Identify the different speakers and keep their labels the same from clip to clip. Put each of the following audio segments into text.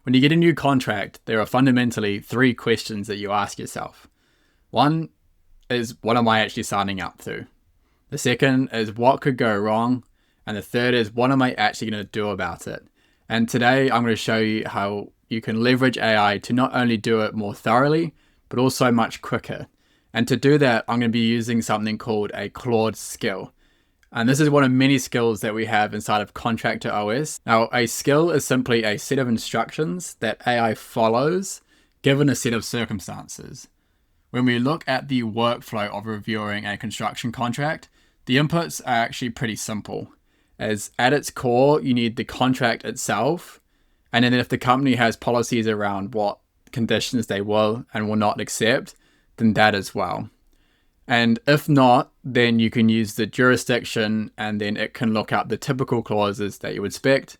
Speaker 1: When you get a new contract, there are fundamentally 3 questions that you ask yourself. One is, what am I actually signing up to? The second is, what could go wrong? And the third is, what am I actually going to do about it? And today I'm going to show you how you can leverage AI to not only do it more thoroughly, but also much quicker. And to do that, I'm going to be using something called a Claude Skill. And this is one of many skills that we have inside of Contractor OS. Now, a skill is simply a set of instructions that AI follows given a set of circumstances. When we look at the workflow of reviewing a construction contract, the inputs are actually pretty simple. As at its core, you need the contract itself, and then if the company has policies around what conditions they will and will not accept, then that as well. And if not, then you can use the jurisdiction, and then it can look up the typical clauses that you would expect,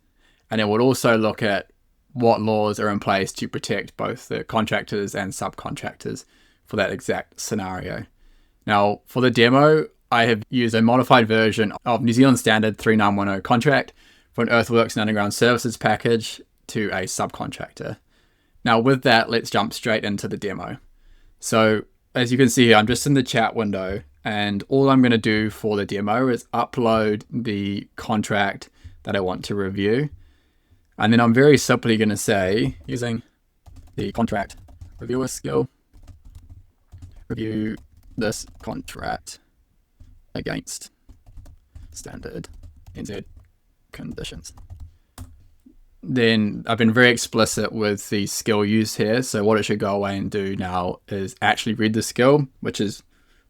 Speaker 1: and it would also look at what laws are in place to protect both the contractors and subcontractors for that exact scenario. Now, for the demo, I have used a modified version of New Zealand Standard 3910 contract for an earthworks and underground services package to a subcontractor. Now, with that, let's jump straight into the demo. So, as you can see here, I'm just in the chat window, and all I'm going to do for the demo is upload the contract that I want to review. And then I'm very simply going to say, using the contract reviewer skill, review this contract against standard NZ conditions. Then I've been very explicit with the skill used here. So what it should go away and do now is actually read the skill, which is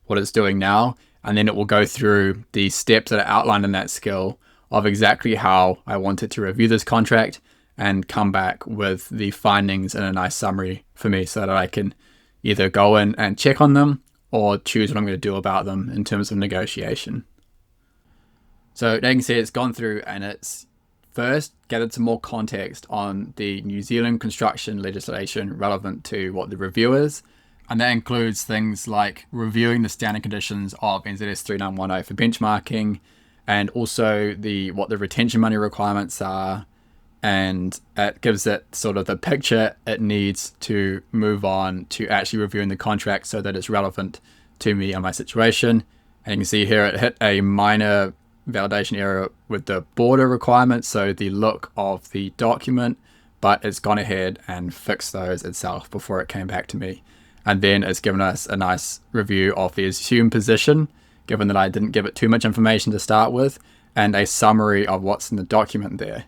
Speaker 1: what it's doing now. And then it will go through the steps that are outlined in that skill of exactly how I want it to review this contract and come back with the findings in a nice summary for me so that I can either go in and check on them or choose what I'm going to do about them in terms of negotiation. So now you can see it's gone through and it's first gathered some more context on the New Zealand construction legislation relevant to what the review is. And that includes things like reviewing the standard conditions of NZS 3910 for benchmarking, and also what the retention money requirements are. And it gives it sort of the picture it needs to move on to actually reviewing the contract so that it's relevant to me and my situation. And you can see here it hit a minor validation error with the border requirements, so the look of the document, but it's gone ahead and fixed those itself before it came back to me. And then it's given us a nice review of the assumed position, given that I didn't give it too much information to start with, and a summary of what's in the document there.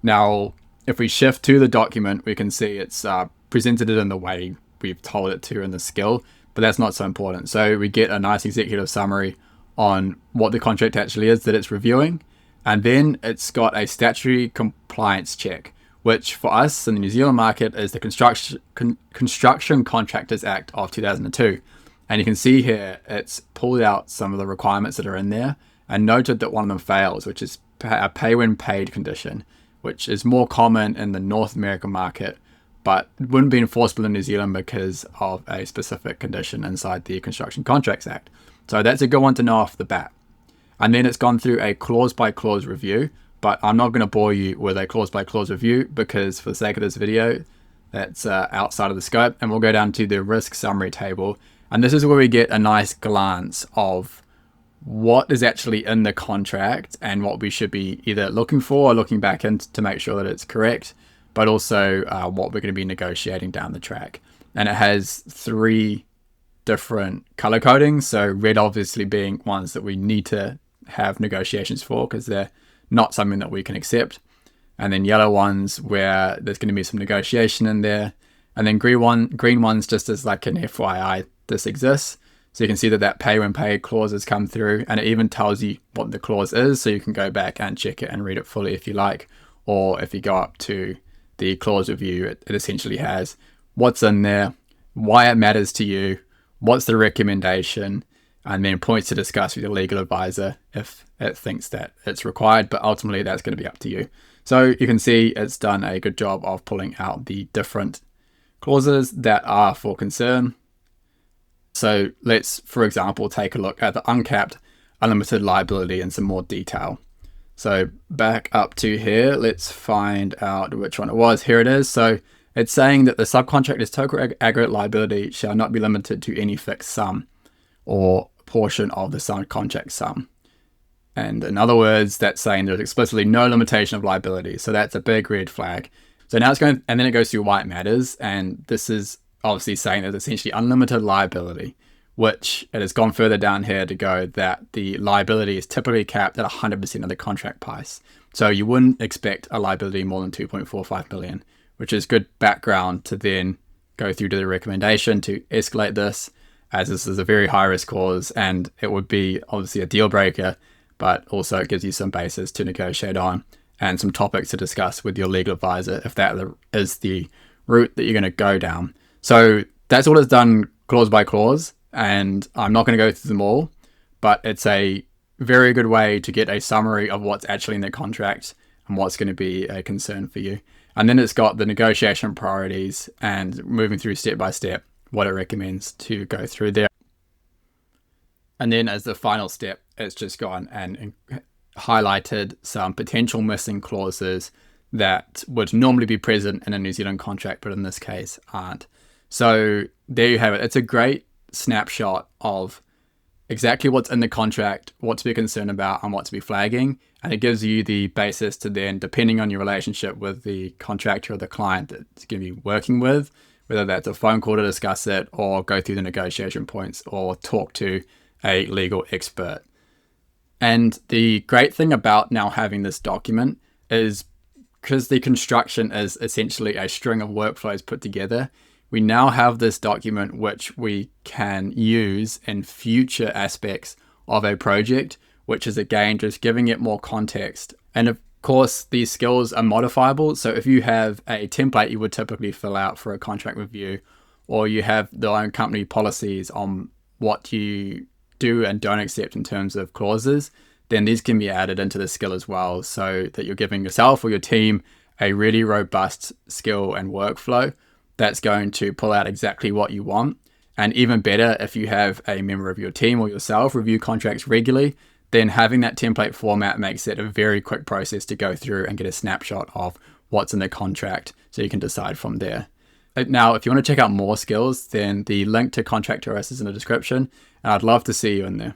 Speaker 1: Now, if we shift to the document, we can see it's presented it in the way we've told it to in the skill, but that's not so important. So we get a nice executive summary on what the contract actually is that it's reviewing. And then it's got a statutory compliance check, which for us in the New Zealand market is the Construction Contractors Act of 2002. And you can see here, it's pulled out some of the requirements that are in there and noted that one of them fails, which is a pay when paid condition, which is more common in the North American market, but wouldn't be enforceable in New Zealand because of a specific condition inside the Construction Contracts Act. So that's a good one to know off the bat. And then it's gone through a clause by clause review, but I'm not going to bore you with a clause by clause review because for the sake of this video, that's outside of the scope. And we'll go down to the risk summary table. And this is where we get a nice glance of what is actually in the contract and what we should be either looking for or looking back in to make sure that it's correct, but also what we're going to be negotiating down the track. And it has 3 different color codings. So red obviously being ones that we need to have negotiations for because they're not something that we can accept. And then yellow ones where there's going to be some negotiation in there. And then green ones just as like an FYI, this exists. So you can see that pay when paid clause has come through, and it even tells you what the clause is. So you can go back and check it and read it fully if you like. Or if you go up to the clause review, it essentially has what's in there, why it matters to you, what's the recommendation, and then points to discuss with your legal advisor if it thinks that it's required, but ultimately that's going to be up to you. So you can see it's done a good job of pulling out the different clauses that are for concern. So let's, for example, take a look at the uncapped unlimited liability in some more detail. So back up to here, let's find out which one it was. Here it is. So it's saying that the subcontractor's total aggregate liability shall not be limited to any fixed sum or portion of the subcontract sum. And in other words, that's saying there's explicitly no limitation of liability. So that's a big red flag. So now it's going, and then it goes through why it matters. And this is obviously saying that it's essentially unlimited liability, which it has gone further down here to go that the liability is typically capped at 100% of the contract price. So you wouldn't expect a liability more than 2.45 million, which is good background to then go through to the recommendation to escalate this, as this is a very high risk clause and it would be obviously a deal breaker, but also it gives you some basis to negotiate on and some topics to discuss with your legal advisor if that is the route that you're going to go down. So that's all it's done clause by clause, and I'm not going to go through them all, but it's a very good way to get a summary of what's actually in the contract and what's going to be a concern for you. And then it's got the negotiation priorities and moving through step by step what it recommends to go through there. And then as the final step, it's just gone and highlighted some potential missing clauses that would normally be present in a New Zealand contract, but in this case aren't. So there you have it. It's a great snapshot of exactly what's in the contract, what to be concerned about, and what to be flagging. And it gives you the basis to then, depending on your relationship with the contractor or the client that's going to be working with, whether that's a phone call to discuss it or go through the negotiation points or talk to a legal expert. And the great thing about now having this document is because the construction is essentially a string of workflows put together, we now have this document which we can use in future aspects of a project, which is again just giving it more context. And of course, these skills are modifiable. So if you have a template you would typically fill out for a contract review, or you have their own company policies on what you do and don't accept in terms of clauses, then these can be added into the skill as well, so that you're giving yourself or your team a really robust skill and workflow that's going to pull out exactly what you want. And even better, if you have a member of your team or yourself review contracts regularly, then having that template format makes it a very quick process to go through and get a snapshot of what's in the contract so you can decide from there. Now, if you want to check out more skills, then the link to Contract OS is in the description, and I'd love to see you in there.